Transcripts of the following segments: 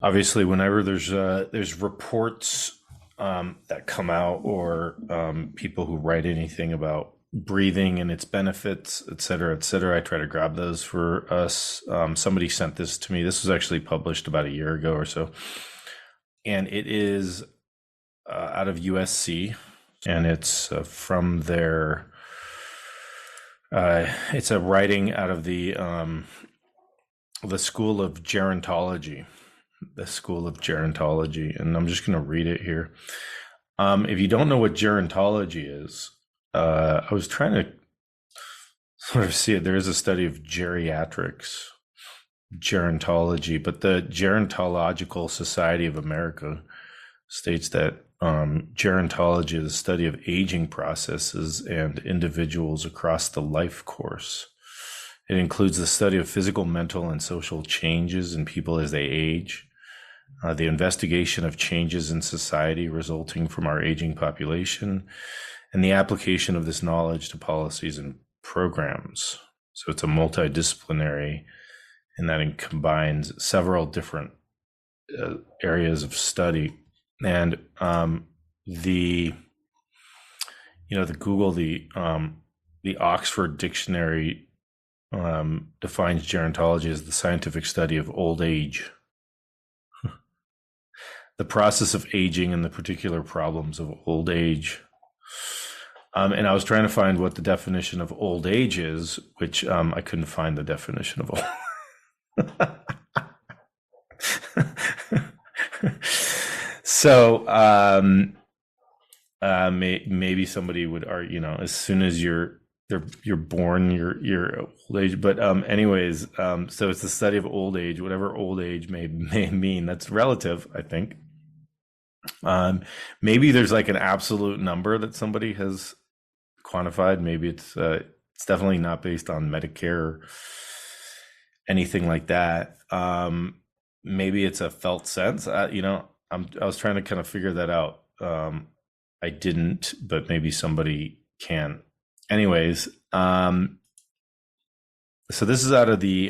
Obviously, whenever there's reports that come out, or people who write anything about breathing and its benefits, et cetera, I try to grab those for us. Somebody sent this to me. This was actually published about a year ago or so, and it is out of USC, and it's from their. It's a writing out of the School of Gerontology, and I'm just going to read it here. If you don't know what gerontology is, I was trying to sort of see it. There is a study of geriatrics, gerontology, but the Gerontological Society of America states that gerontology is the study of aging processes and individuals across the life course. It includes the study of physical, mental, and social changes in people as they age, the investigation of changes in society resulting from our aging population, and the application of this knowledge to policies and programs. So it's a multidisciplinary, and that it combines several different areas of study. And the Oxford Dictionary defines gerontology as the scientific study of old age, the process of aging and the particular problems of old age. And I was trying to find what the definition of old age is, which I couldn't find the definition of old. So maybe somebody would argue, as soon as you're born, you're old age. But anyways, so it's the study of old age, whatever old age may mean. That's relative, I think. Maybe there's like an absolute number that somebody has quantified. Maybe it's definitely not based on Medicare or anything like that. Maybe it's a felt sense. I was trying to kind of figure that out. I didn't, but maybe somebody can. Anyways, so this is out of the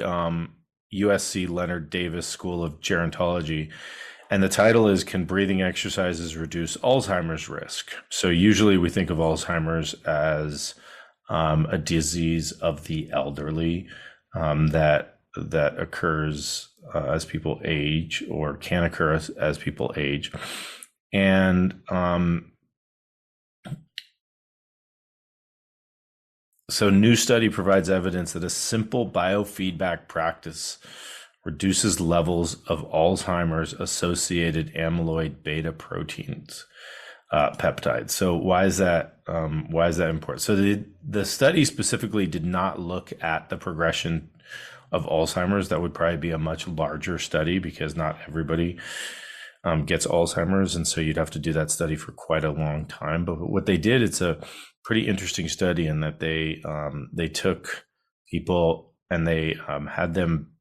USC Leonard Davis School of Gerontology. And the title is, Can Breathing Exercises Reduce Alzheimer's Risk? So usually we think of Alzheimer's as a disease of the elderly that occurs as people age, or can occur as people age. And so new study provides evidence that a simple biofeedback practice reduces levels of Alzheimer's associated amyloid beta proteins, peptides. So why is that important? So the study specifically did not look at the progression of Alzheimer's. That would probably be a much larger study, because not everybody gets Alzheimer's, and so you'd have to do that study for quite a long time. But what they did, it's a pretty interesting study in that they took people and they had them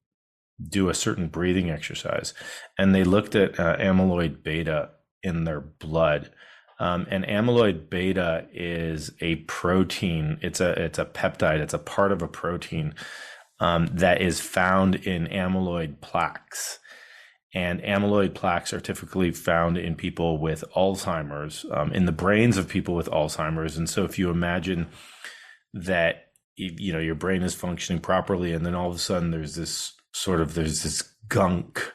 do a certain breathing exercise, and they looked at amyloid beta in their blood. And amyloid beta is a protein. It's a peptide. It's a part of a protein that is found in amyloid plaques. And amyloid plaques are typically found in people with Alzheimer's, in the brains of people with Alzheimer's. And so if you imagine that, your brain is functioning properly, and then all of a sudden there's this gunk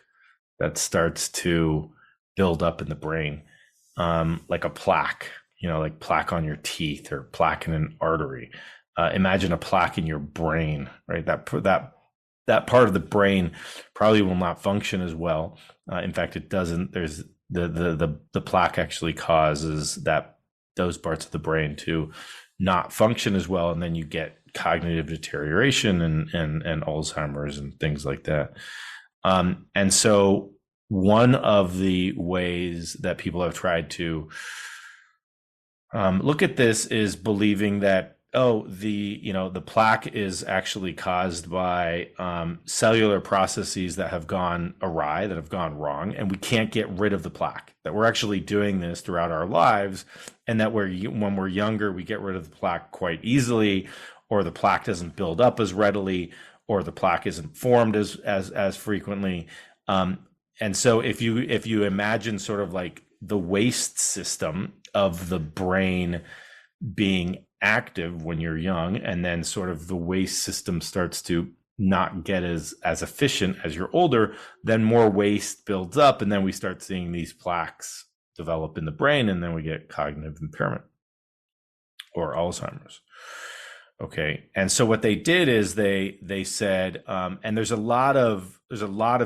that starts to build up in the brain, like a plaque, like plaque on your teeth or plaque in an artery. Imagine a plaque in your brain, right? That part of the brain probably will not function as well. In fact, it doesn't. There's the plaque actually causes those parts of the brain to not function as well, and then you get cognitive deterioration and Alzheimer's and things like that. And so one of the ways that people have tried to look at this is believing that, the plaque is actually caused by cellular processes that have gone awry, that have gone wrong, and we can't get rid of the plaque. That we're actually doing this throughout our lives, and that when we're younger, we get rid of the plaque quite easily, or the plaque doesn't build up as readily, or the plaque isn't formed as frequently. And so if you imagine sort of like the waste system of the brain being active when you're young, and then sort of the waste system starts to not get as efficient as you're older, then more waste builds up, and then we start seeing these plaques develop in the brain, and then we get cognitive impairment or Alzheimer's. Okay, and so what they did is they said, and there's a lot of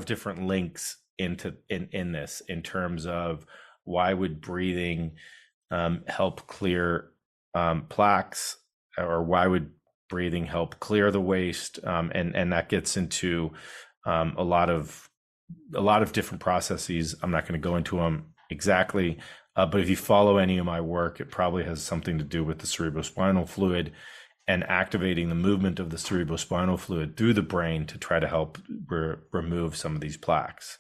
different links in this in terms of why would breathing help clear plaques, or why would breathing help clear the waste, and that gets into a lot of different processes. I'm not going to go into them exactly, but if you follow any of my work, it probably has something to do with the cerebrospinal fluid and activating the movement of the cerebrospinal fluid through the brain to try to help remove some of these plaques.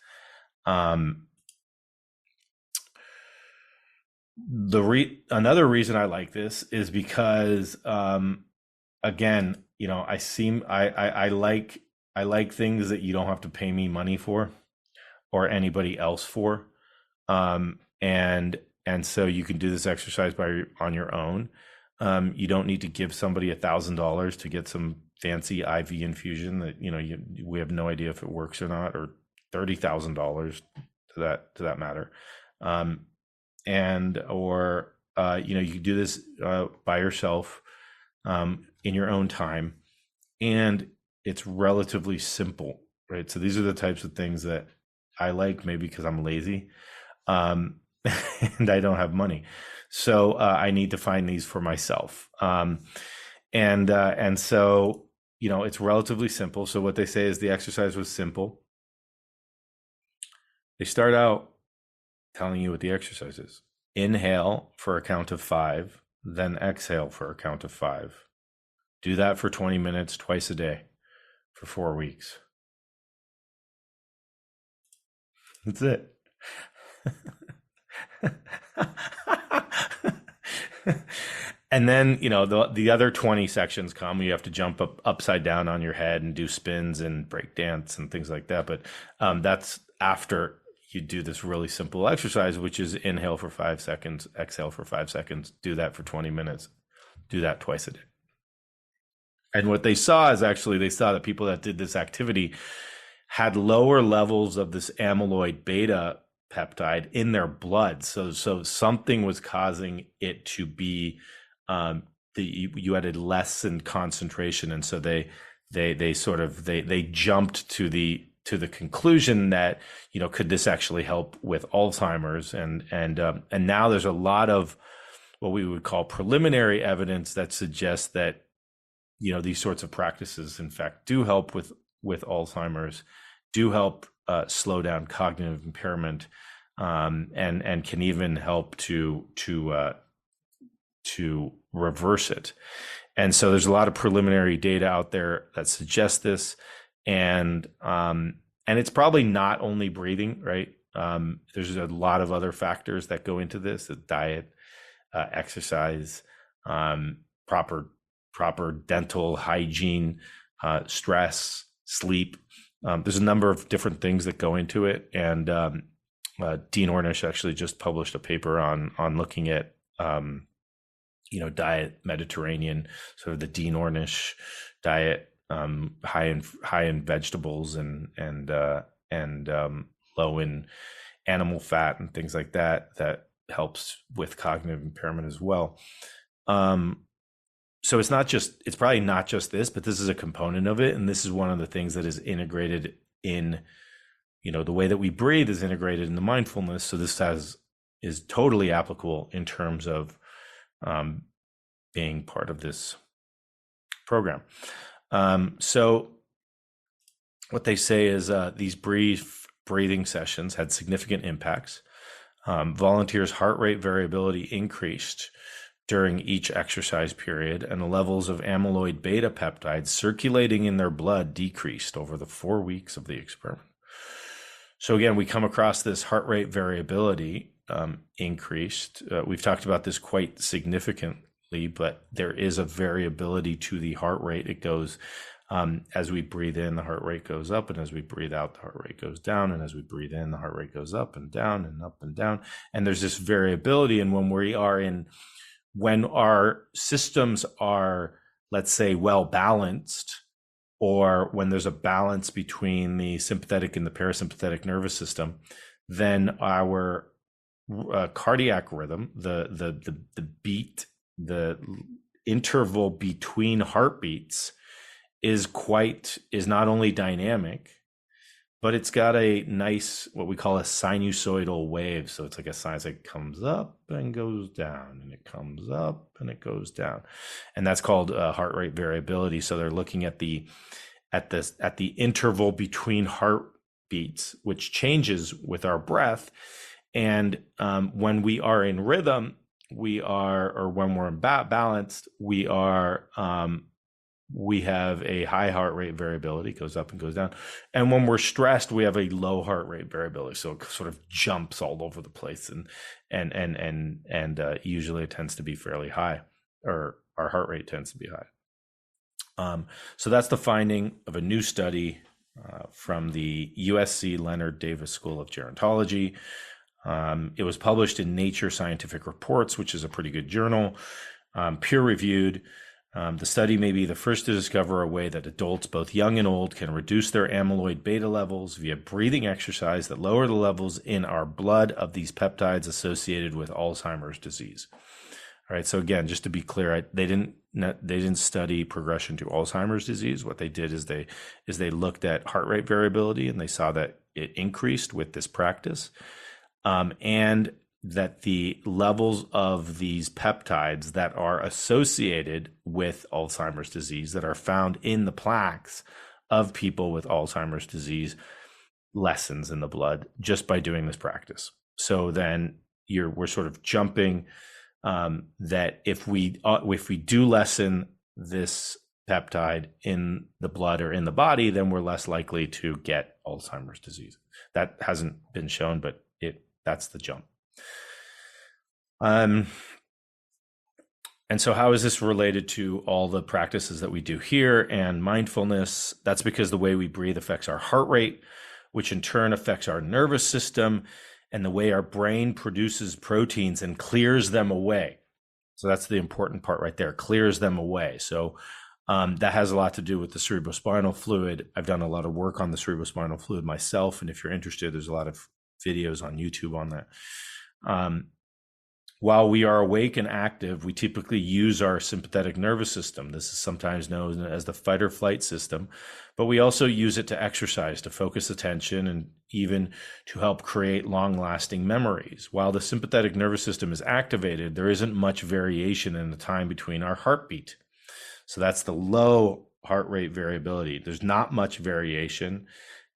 Another reason I like this is because, again, you know, I like things that you don't have to pay me money for or anybody else for. And so you can do this exercise on your own. You don't need to give somebody $1,000 to get some fancy IV infusion that, you know, we have no idea if it works or not, or $30,000 to that matter. You know, you can do this by yourself in your own time, and it's relatively simple, right? So these are the types of things that I like, maybe because I'm lazy, and I don't have money. So I need to find these for myself. And so, you know, it's relatively simple. So what they say is the exercise was simple. They start out telling you what the exercise is. Inhale for a count of 5, then exhale for a count of 5. Do that for 20 minutes twice a day for 4 weeks. That's it. And then, you know, the other 20 sections come. You have to jump upside down on your head and do spins and break dance and things like that. But that's after you do this really simple exercise, which is inhale for 5 seconds, exhale for 5 seconds, do that for 20 minutes, do that twice a day. And what they saw is actually they saw that people that did this activity had lower levels of this amyloid beta peptide in their blood. So something was causing it to be, you had a less in concentration. And so they jumped to the conclusion that, you know, could this actually help with Alzheimer's? And now there's a lot of what we would call preliminary evidence that suggests that, you know, these sorts of practices, in fact, do help with Alzheimer's, do help slow down cognitive impairment, and can even help to reverse it. And so there's a lot of preliminary data out there that suggests this, and it's probably not only breathing, right? There's a lot of other factors that go into this: the diet, exercise, proper dental hygiene, stress, sleep. There's a number of different things that go into it. And Dean Ornish actually just published a paper on looking at, you know, diet, Mediterranean, sort of the Dean Ornish diet, high in vegetables and low in animal fat and things like that helps with cognitive impairment as well. So it's probably not just this, but this is a component of it. And this is one of the things that is integrated in, you know, the way that we breathe is integrated in the mindfulness. So this is totally applicable in terms of being part of this program. So what they say is these brief breathing sessions had significant impacts. Volunteers' heart rate variability increased during each exercise period, and the levels of amyloid beta peptides circulating in their blood decreased over the 4 weeks of the experiment. So again, we come across this heart rate variability increased. We've talked about this quite significantly, but there is a variability to the heart rate. It goes As we breathe in, the heart rate goes up, and as we breathe out, the heart rate goes down, and as we breathe in, the heart rate goes up and down and up and down. And there's this variability. And when our systems are, let's say, well balanced, or when there's a balance between the sympathetic and the parasympathetic nervous system, then our cardiac rhythm, the beat, the interval between heartbeats is not only dynamic, but it's got a nice, what we call a sinusoidal wave. So it's like a sinus that comes up and goes down, and it comes up and it goes down. And that's called heart rate variability. So they're looking at the interval between heartbeats, which changes with our breath. And when we are in rhythm, or when we're balanced, we have a high heart rate variability, goes up and goes down. And when we're stressed, we have a low heart rate variability. So it sort of jumps all over the place, and usually it tends to be fairly high, or our heart rate tends to be high. So that's the finding of a new study from the USC Leonard Davis School of Gerontology. It was published in Nature Scientific Reports, which is a pretty good journal, peer-reviewed. The study may be the first to discover a way that adults, both young and old, can reduce their amyloid beta levels via breathing exercise that lower the levels in our blood of these peptides associated with Alzheimer's disease. All right. So again, just to be clear, they didn't study progression to Alzheimer's disease. What they did is they looked at heart rate variability, and they saw that it increased with this practice, and that the levels of these peptides that are associated with Alzheimer's disease, that are found in the plaques of people with Alzheimer's disease, lessens in the blood just by doing this practice. So then we're sort of jumping that if we do lessen this peptide in the blood or in the body, then we're less likely to get Alzheimer's disease. That hasn't been shown, but that's the jump. And so how is this related to all the practices that we do here and mindfulness? That's because the way we breathe affects our heart rate, which in turn affects our nervous system and the way our brain produces proteins and clears them away. So that's the important part right there, clears them away. So that has a lot to do with the cerebrospinal fluid. I've done a lot of work on the cerebrospinal fluid myself, and if you're interested, there's a lot of videos on YouTube on that. While we are awake and active, we typically use our sympathetic nervous system. This is sometimes known as the fight or flight system, but we also use it to exercise, to focus attention, and even to help create long-lasting memories. While the sympathetic nervous system is activated, there isn't much variation in the time between our heartbeat. So that's the low heart rate variability. There's not much variation,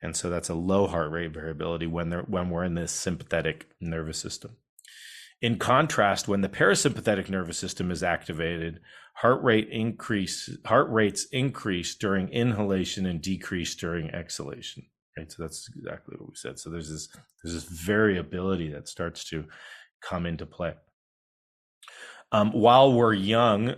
and so that's a low heart rate variability when we're in this sympathetic nervous system. In contrast, when the parasympathetic nervous system is activated, heart rates increase during inhalation and decrease during exhalation. Right, so that's exactly what we said. So there's this variability that starts to come into play. While we're young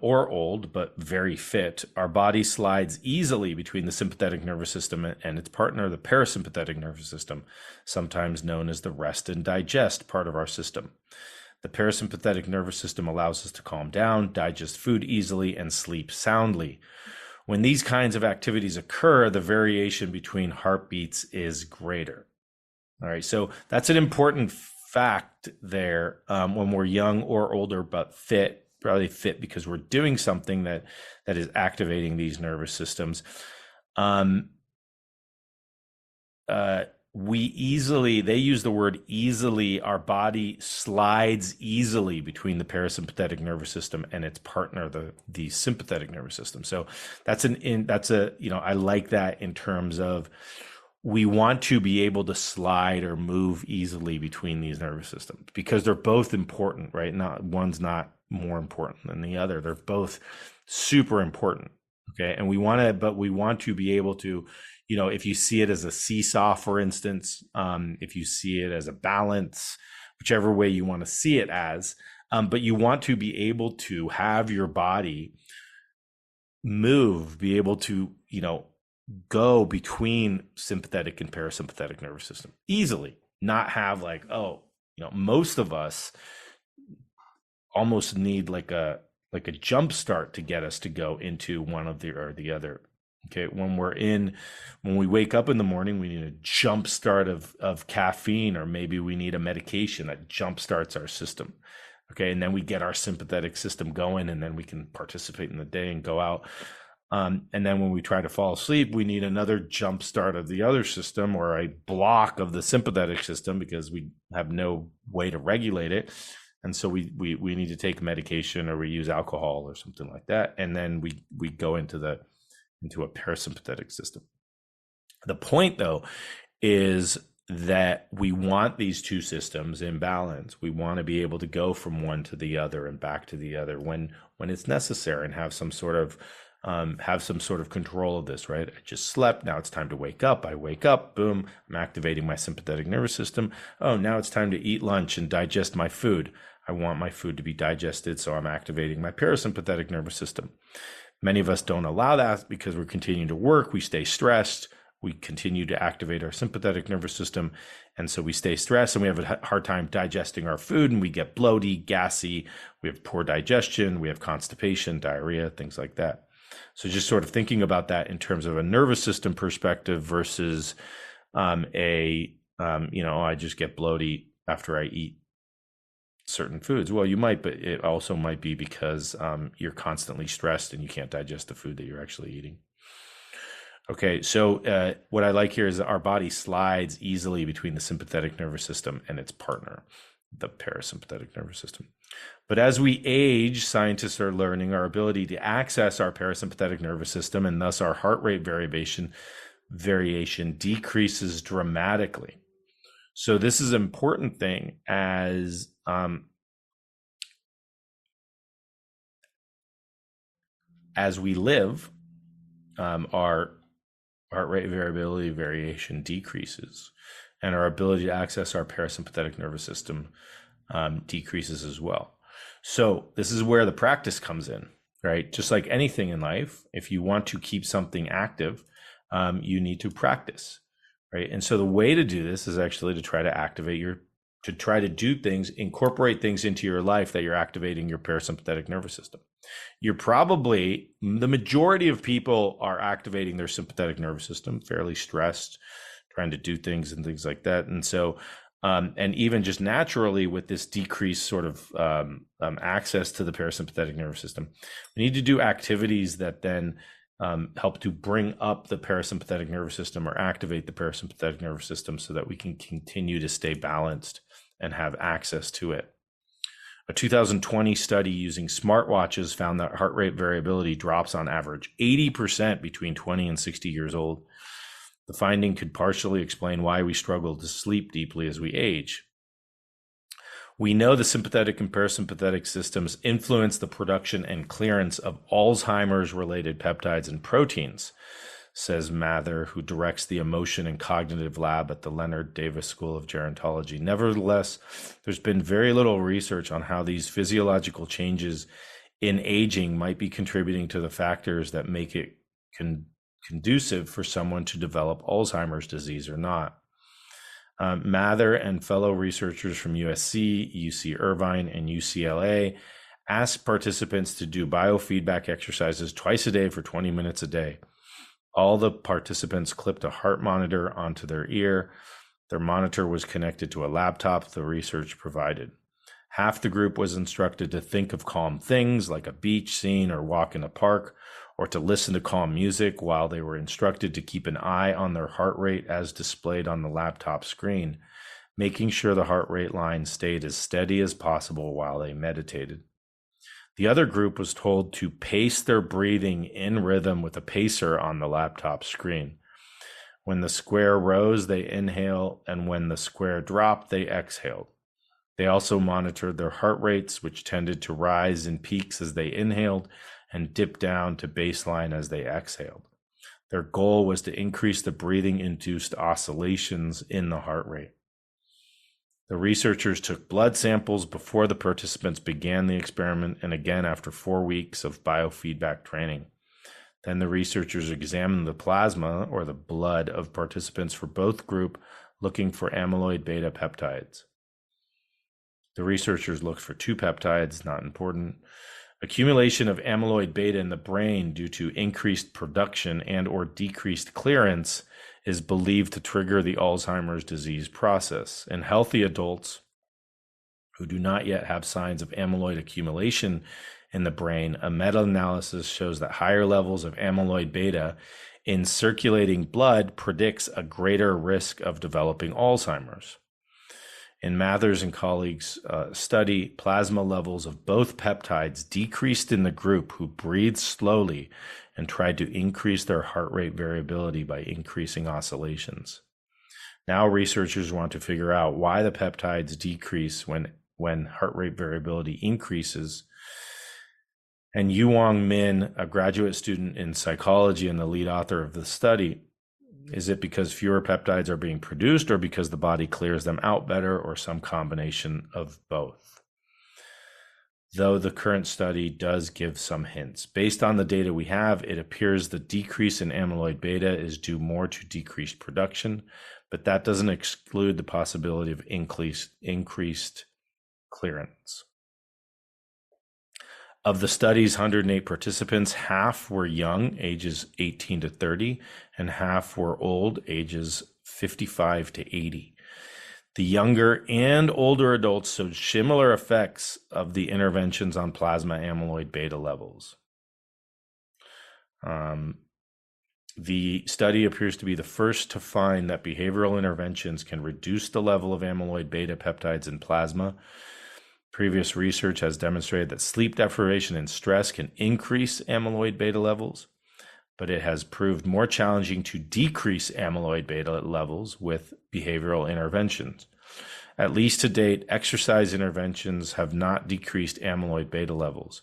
or old, but very fit, our body slides easily between the sympathetic nervous system and its partner, the parasympathetic nervous system, sometimes known as the rest and digest part of our system. The parasympathetic nervous system allows us to calm down, digest food easily, and sleep soundly. When these kinds of activities occur, the variation between heartbeats is greater. All right, so that's an important fact there. When we're young or older but fit, probably fit because we're doing something that is activating these nervous systems. They use the word easily. Our body slides easily between the parasympathetic nervous system and its partner, the sympathetic nervous system. So I like that in terms of we want to be able to slide or move easily between these nervous systems because they're both important, right? One's not more important than the other. They're both super important. Okay. And we want to be able to, if you see it as a seesaw, for instance, if you see it as a balance, whichever way you want to see it as, but you want to be able to have your body be able to, go between sympathetic and parasympathetic nervous system easily, not have like, most of us almost need like a jump start to get us to go into one of the or the other. Okay, when we wake up in the morning, we need a jump start of caffeine, or maybe we need a medication that jump starts our system. Okay, and then we get our sympathetic system going, and then we can participate in the day and go out. And then when we try to fall asleep, we need another jump start of the other system, or a block of the sympathetic system, because we have no way to regulate it. And so we need to take medication, or we use alcohol or something like that. And then we go into a parasympathetic system. The point, though, is that we want these two systems in balance. We want to be able to go from one to the other and back to the other when it's necessary, and have some sort of control of this, right? I just slept. Now it's time to wake up. I wake up, boom, I'm activating my sympathetic nervous system. Oh, now it's time to eat lunch and digest my food. I want my food to be digested, so I'm activating my parasympathetic nervous system. Many of us don't allow that because we're continuing to work. We stay stressed. We continue to activate our sympathetic nervous system. And so we stay stressed, and we have a hard time digesting our food, and we get bloaty, gassy. We have poor digestion. We have constipation, diarrhea, things like that. So just sort of thinking about that in terms of a nervous system perspective versus I just get bloaty after I eat certain foods. Well, you might, but it also might be because you're constantly stressed and you can't digest the food that you're actually eating. Okay, so what I like here is that our body slides easily between the sympathetic nervous system and its partner, the parasympathetic nervous system. But as we age, scientists are learning our ability to access our parasympathetic nervous system, and thus our heart rate variation decreases dramatically. So this is an important thing as we live, our heart rate variation decreases, and our ability to access our parasympathetic nervous system decreases as well. So this is where the practice comes in, right? Just like anything in life, if you want to keep something active, you need to practice, right? And so the way to do this is actually to try to do things, incorporate things into your life that you're activating your parasympathetic nervous system. The majority of people are activating their sympathetic nervous system, fairly stressed, trying to do things and things like that. And so, and even just naturally with this decreased sort of access to the parasympathetic nervous system, we need to do activities that then help to bring up the parasympathetic nervous system, or activate the parasympathetic nervous system, so that we can continue to stay balanced and have access to it. A 2020 study using smartwatches found that heart rate variability drops on average 80% between 20 and 60 years old. The finding could partially explain why we struggle to sleep deeply as we age. We know the sympathetic and parasympathetic systems influence the production and clearance of Alzheimer's-related peptides and proteins, says Mather, who directs the Emotion and Cognitive Lab at the Leonard Davis School of Gerontology. Nevertheless, there's been very little research on how these physiological changes in aging might be contributing to the factors that make it conducive for someone to develop Alzheimer's disease or not. Mather and fellow researchers from USC, UC Irvine, and UCLA asked participants to do biofeedback exercises twice a day for 20 minutes a day. All the participants clipped a heart monitor onto their ear. Their monitor was connected to a laptop the research provided. Half the group was instructed to think of calm things like a beach scene or walk in a park, or to listen to calm music, while they were instructed to keep an eye on their heart rate as displayed on the laptop screen, making sure the heart rate line stayed as steady as possible while they meditated. The other group was told to pace their breathing in rhythm with a pacer on the laptop screen. When the square rose, they inhaled, and when the square dropped, they exhaled. They also monitored their heart rates, which tended to rise in peaks as they inhaled and dip down to baseline as they exhaled. Their goal was to increase the breathing-induced oscillations in the heart rate. The researchers took blood samples before the participants began the experiment, and again after 4 weeks of biofeedback training. Then the researchers examined the plasma or the blood of participants for both groups, looking for amyloid beta peptides. The researchers looked for two peptides, not important. Accumulation of amyloid beta in the brain due to increased production and or decreased clearance is believed to trigger the Alzheimer's disease process. In healthy adults who do not yet have signs of amyloid accumulation in the brain, a meta-analysis shows that higher levels of amyloid beta in circulating blood predicts a greater risk of developing Alzheimer's. In Mathers and colleagues' study, plasma levels of both peptides decreased in the group who breathed slowly and tried to increase their heart rate variability by increasing oscillations. Now researchers want to figure out why the peptides decrease when heart rate variability increases. And Yuang Min, a graduate student in psychology and the lead author of the study, is it because fewer peptides are being produced or because the body clears them out better or some combination of both? Though the current study does give some hints. Based on the data we have, it appears the decrease in amyloid beta is due more to decreased production, but that doesn't exclude the possibility of increased clearance. Of the study's 108 participants, half were young, ages 18 to 30, and half were old, ages 55 to 80. The younger and older adults showed similar effects of the interventions on plasma amyloid beta levels. The study appears to be the first to find that behavioral interventions can reduce the level of amyloid beta peptides in plasma. Previous research has demonstrated that sleep deprivation and stress can increase amyloid beta levels, but it has proved more challenging to decrease amyloid beta levels with behavioral interventions. At least to date, exercise interventions have not decreased amyloid beta levels.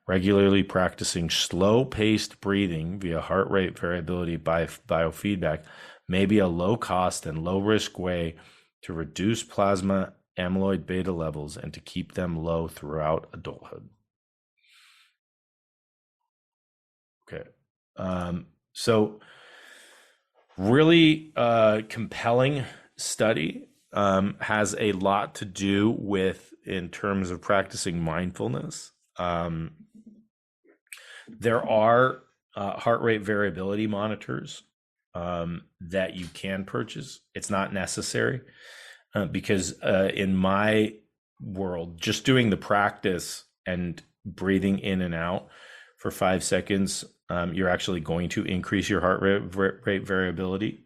Regularly practicing slow-paced breathing via heart rate variability biofeedback may be a low-cost and low-risk way to reduce plasma amyloid beta levels and to keep them low throughout adulthood. Okay. So really compelling study, has a lot to do with in terms of practicing mindfulness. There are heart rate variability monitors that you can purchase. It's not necessary. Because in my world, just doing the practice and breathing in and out for 5 seconds, you're actually going to increase your heart rate variability.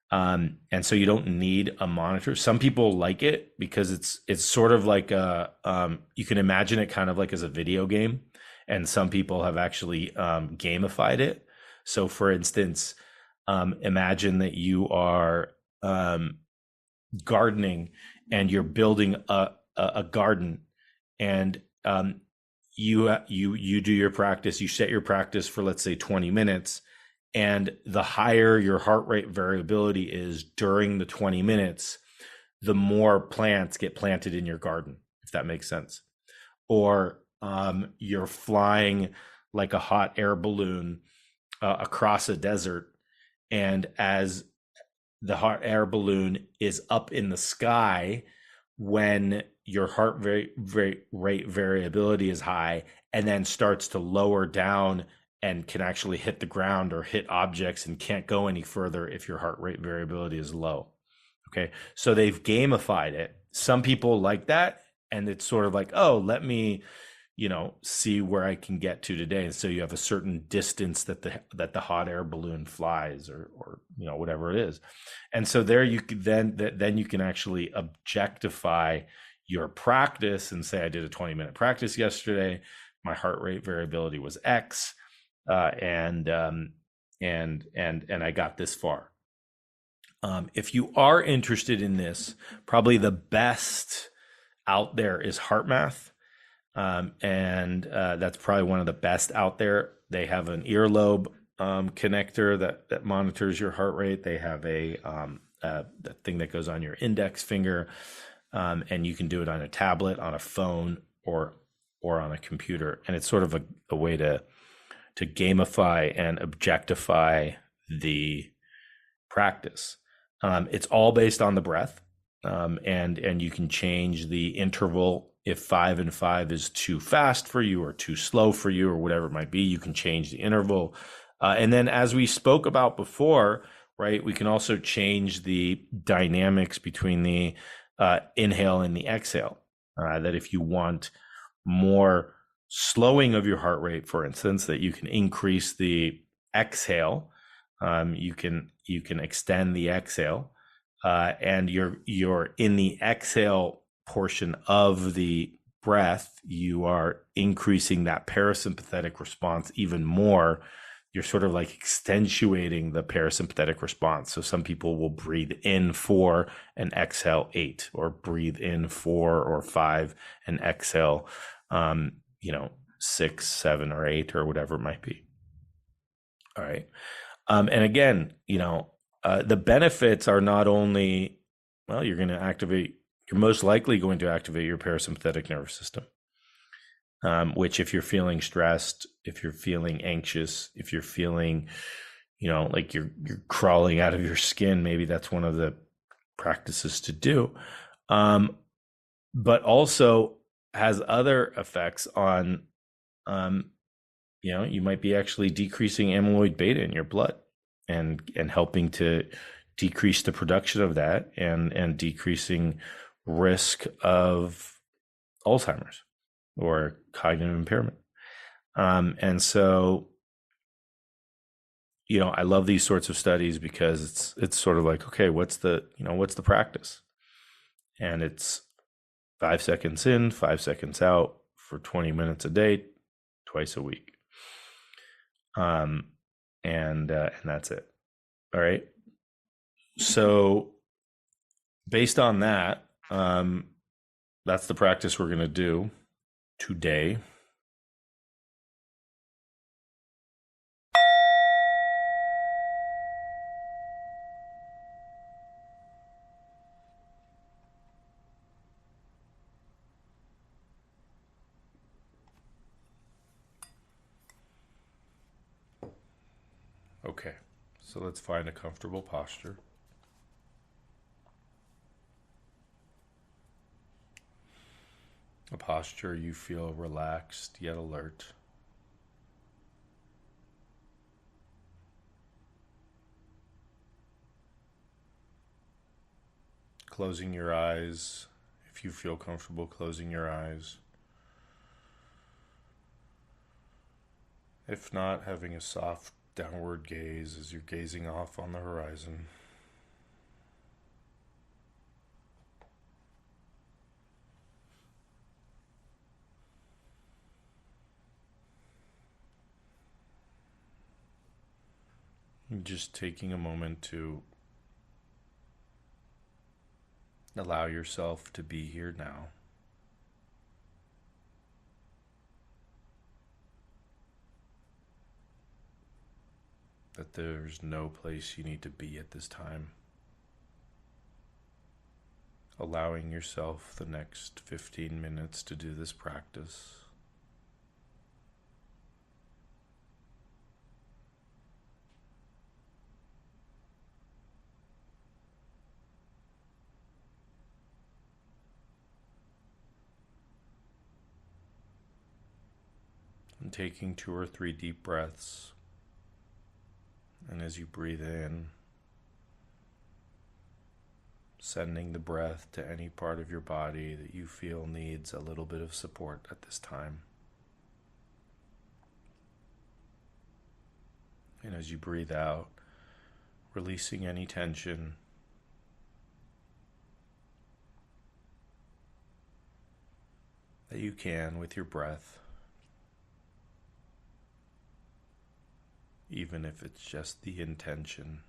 And so you don't need a monitor. Some people like it because it's sort of like you can imagine it kind of like as a video game. And some people have actually gamified it. So for instance, imagine that you are gardening and you're building a garden, and you do your practice, you set your practice for, let's say, 20 minutes, and the higher your heart rate variability is during the 20 minutes, the more plants get planted in your garden, if that makes sense. Or you're flying like a hot air balloon across a desert, and as the hot air balloon is up in the sky when your heart rate variability is high, and then starts to lower down and can actually hit the ground or hit objects and can't go any further if your heart rate variability is low. Okay, so they've gamified it. Some people like that, and it's sort of like, oh, let me see where I can get to today. And so you have a certain distance that the hot air balloon flies, or whatever it is. And so there you could then you can actually objectify your practice and say, I did a 20-minute practice yesterday. My heart rate variability was X, and I got this far. If you are interested in this, probably the best out there is HeartMath. And that's probably one of the best out there. They have an earlobe connector that monitors your heart rate. They have a thing that goes on your index finger, and you can do it on a tablet, on a phone, or on a computer. And it's sort of a way to to gamify and objectify the practice. It's all based on the breath, and you can change the interval. If 5 and 5 is too fast for you or too slow for you or whatever it might be, you can change the interval. And then, as we spoke about before, right, we can also change the dynamics between the inhale and the exhale. That if you want more slowing of your heart rate, for instance, that you can increase the exhale. You can extend the exhale, and you're in the exhale portion of the breath. You are increasing that parasympathetic response even more. You're sort of like accentuating the parasympathetic response. So some people will breathe in 4 and exhale 8, or breathe in 4 or 5 and exhale, 6, 7, or 8, or whatever it might be. All right. And again, the benefits are not only, well, you're most likely going to activate your parasympathetic nervous system, which, if you're feeling stressed, if you're feeling anxious, if you're feeling, like you're crawling out of your skin, maybe that's one of the practices to do. But also has other effects on, you might be actually decreasing amyloid beta in your blood and helping to decrease the production of that and decreasing risk of Alzheimer's or cognitive impairment. And so, I love these sorts of studies because it's sort of like, okay, what's the practice? And it's 5 seconds in, 5 seconds out for 20 minutes a day, twice a week. And that's it. All right. So based on that, that's the practice we're going to do today. Okay, so let's find a comfortable posture. A posture you feel relaxed yet alert. Closing your eyes, if you feel comfortable closing your eyes. If not, having a soft downward gaze as you're gazing off on the horizon. And just taking a moment to allow yourself to be here now. That there's no place you need to be at this time. Allowing yourself the next 15 minutes to do this practice. And taking 2 or 3 deep breaths. And as you breathe in, sending the breath to any part of your body that you feel needs a little bit of support at this time. And as you breathe out, releasing any tension. That you can with your breath. Even if it's just the intention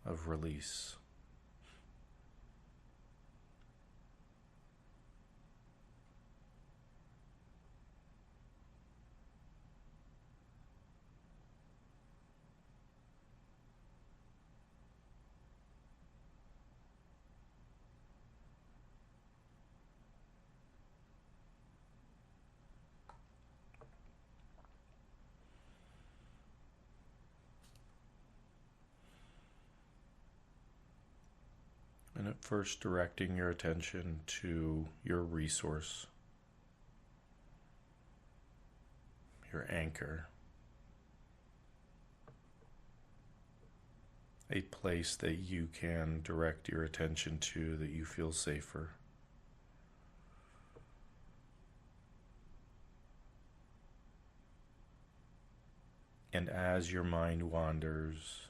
of release. first directing your attention to your resource, your anchor, a place that you can direct your attention to that you feel safer. And as your mind wanders,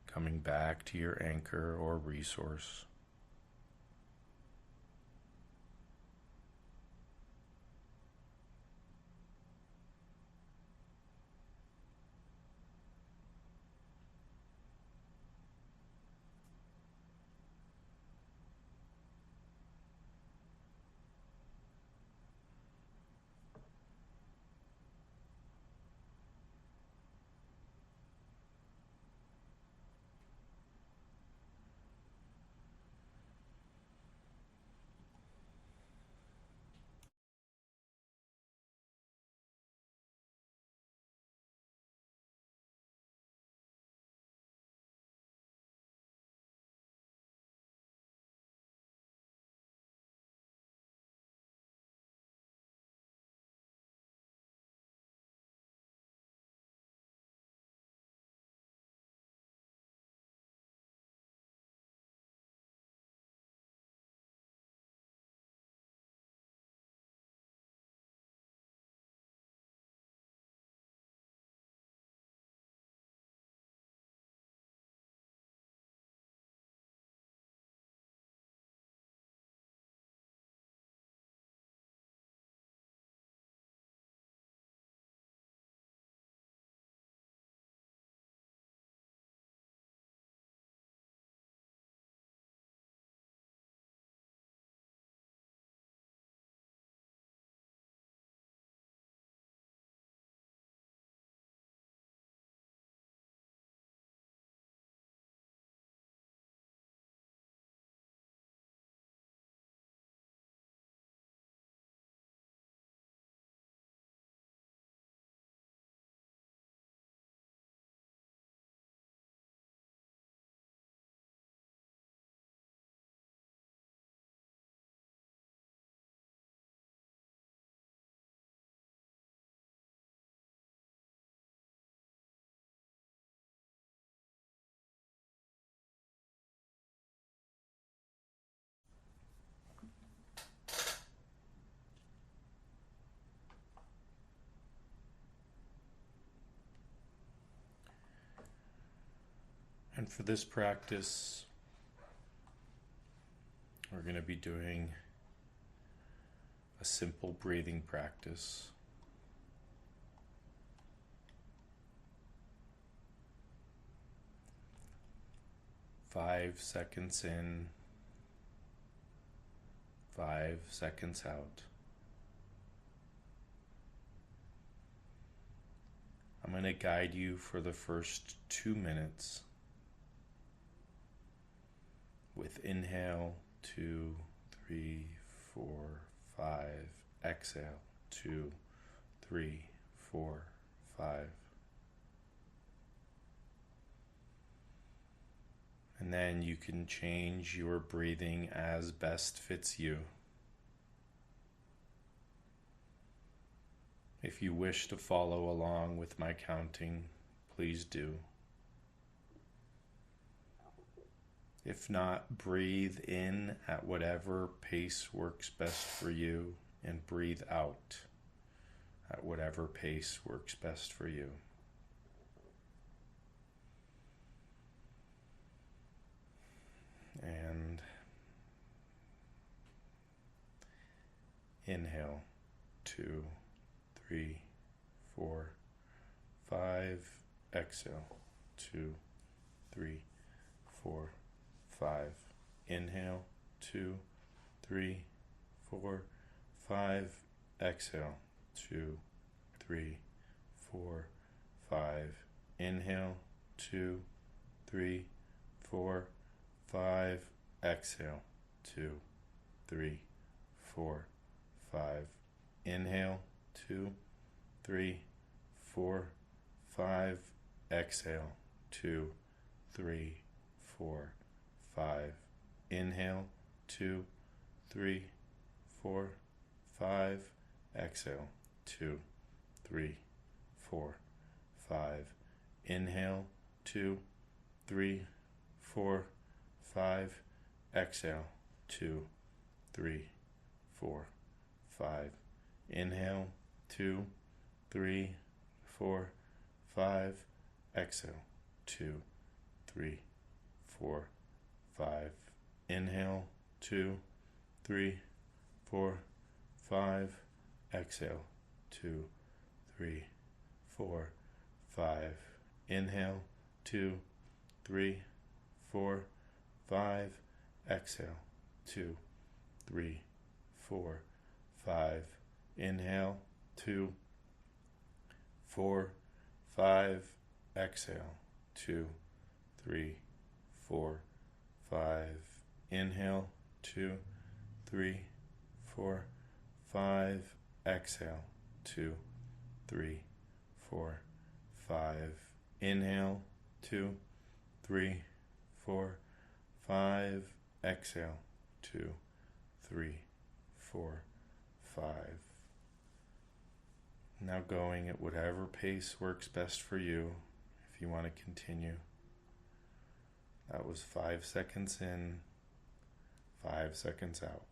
coming back to your anchor or resource, and for this practice, we're going to be doing a simple breathing practice. Five seconds in, 5 seconds out. I'm going to guide you for the first 2 minutes with inhale, 2, 3, 4, 5. Exhale, 2, 3, 4, 5. And then you can change your breathing as best fits you. If you wish to follow along with my counting, please do. If not, breathe in at whatever pace works best for you, and breathe out at whatever pace works best for you. And inhale, 2, 3, 4, 5. Exhale, 2, 3, 4, 5. Inhale, 2, 3, 4, 5. Exhale, 2, 3, 4, 5. Inhale, 2, 3, 4, 5. Exhale, 2, 3, 4, 5. Inhale, 2, 3, 4, 5. Exhale, 2, 3, 4, 5. Inhale, 2, 3, 4, 5. Exhale, 2, 3, 4, 5. Inhale, 2, 3, 4, 5. Exhale, 2, 3, 4, 5. Inhale, 2, 3, 4, 5. Exhale, 2, 3, 4, 5. Inhale, 2, 3, 4, 5. Exhale, 2, 3, 4, 5. Inhale, 2, 3, 4, 5. Exhale, 2, 3, 4, 5. Inhale, 2, 4, 5. Exhale, 2, 3, 4, 5. Inhale, 2, 3, 4, 5. Exhale, 2, 3, 4, 5. Inhale, 2, 3, 4, 5. Exhale, 2, 3, 4, 5. Now going at whatever pace works best for you. If you want to continue. That was 5 seconds in, 5 seconds out.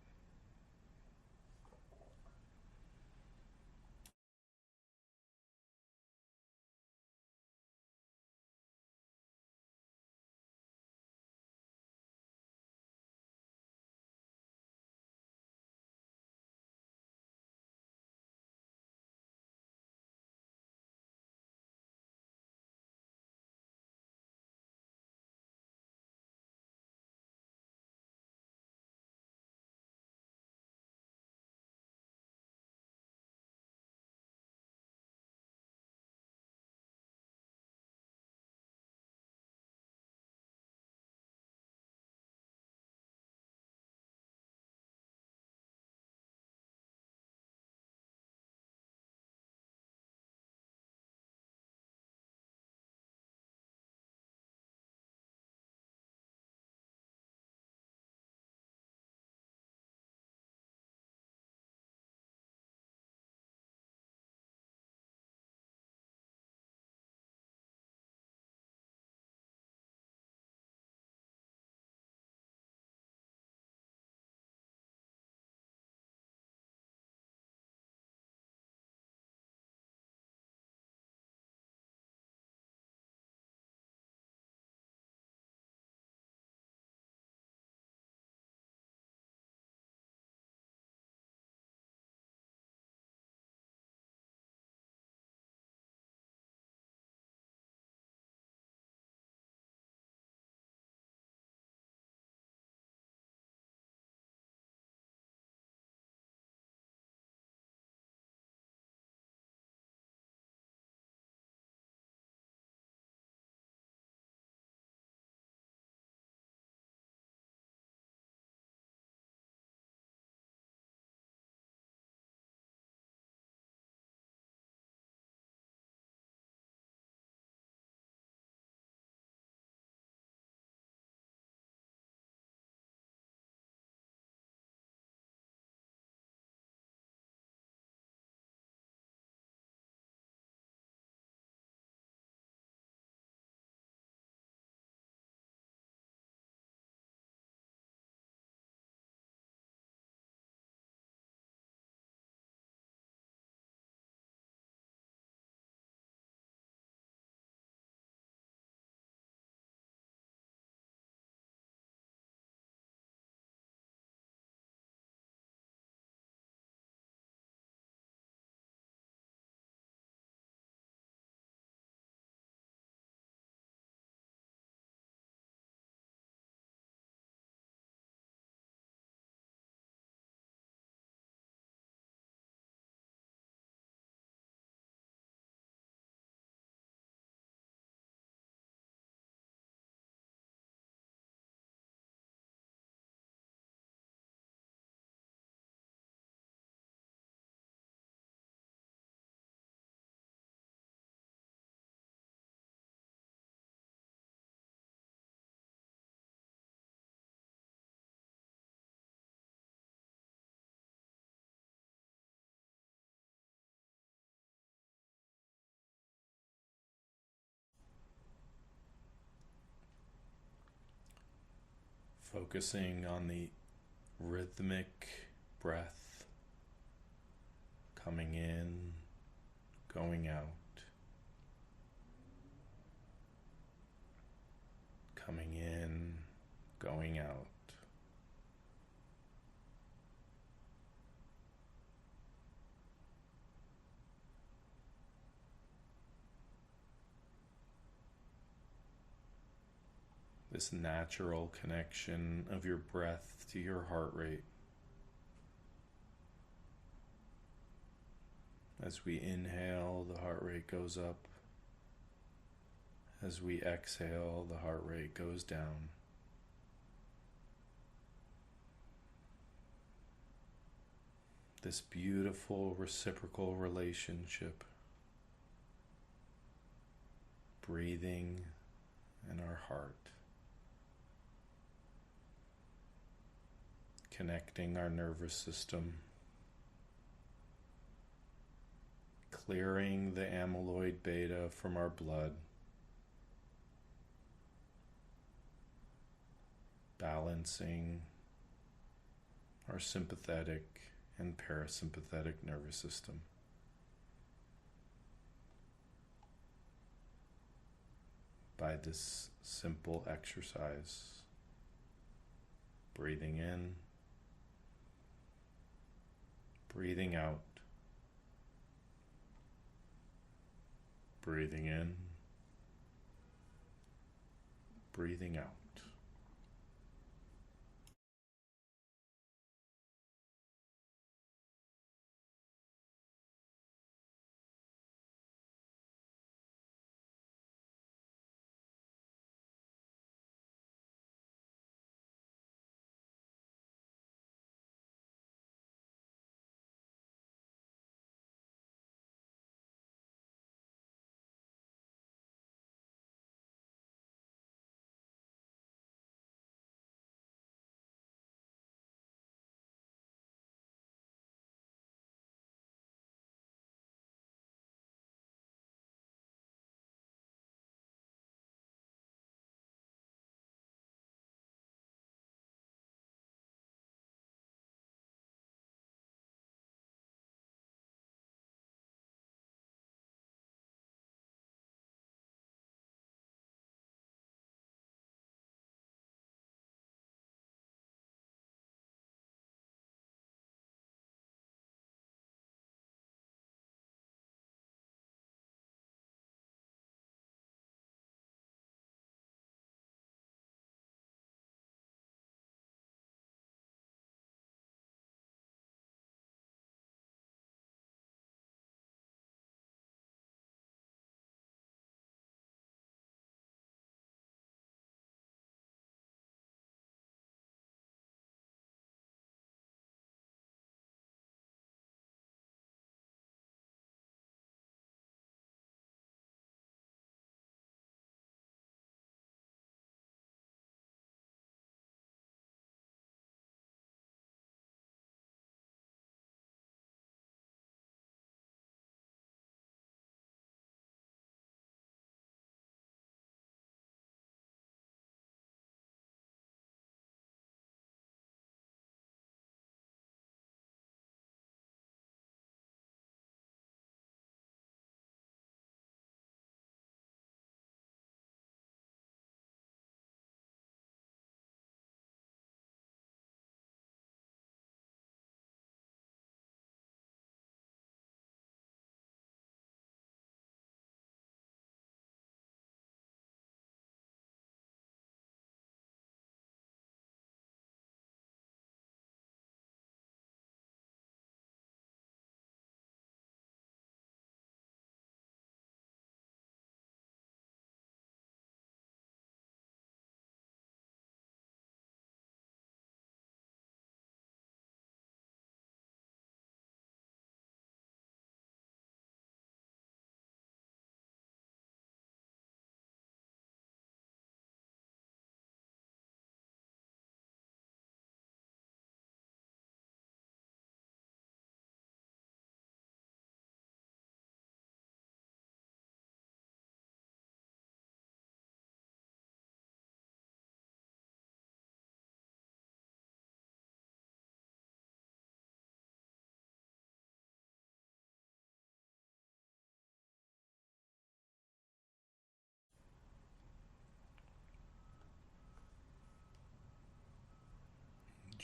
Focusing on the rhythmic breath coming in, going out, coming in, going out. This natural connection of your breath to your heart rate. As we inhale, the heart rate goes up. As we exhale, the heart rate goes down. This beautiful reciprocal relationship, breathing in our heart, connecting our nervous system, clearing the amyloid beta from our blood, balancing our sympathetic and parasympathetic nervous system. By this simple exercise, breathing in, breathing out, breathing in, breathing out.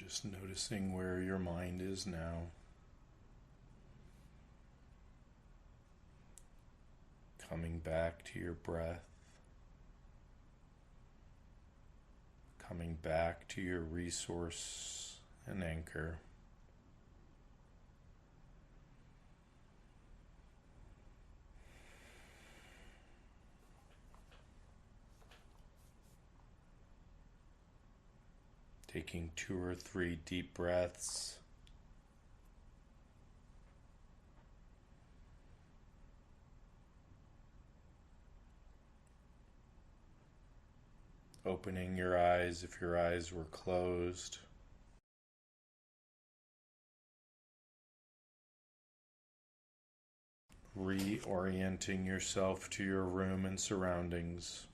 Just noticing where your mind is now. Coming back to your breath. Coming back to your resource and anchor. Taking 2 or 3 deep breaths. Opening your eyes if your eyes were closed. Reorienting yourself to your room and surroundings.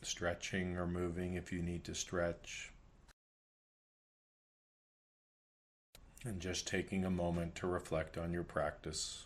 Stretching or moving if you need to stretch. And just taking a moment to reflect on your practice.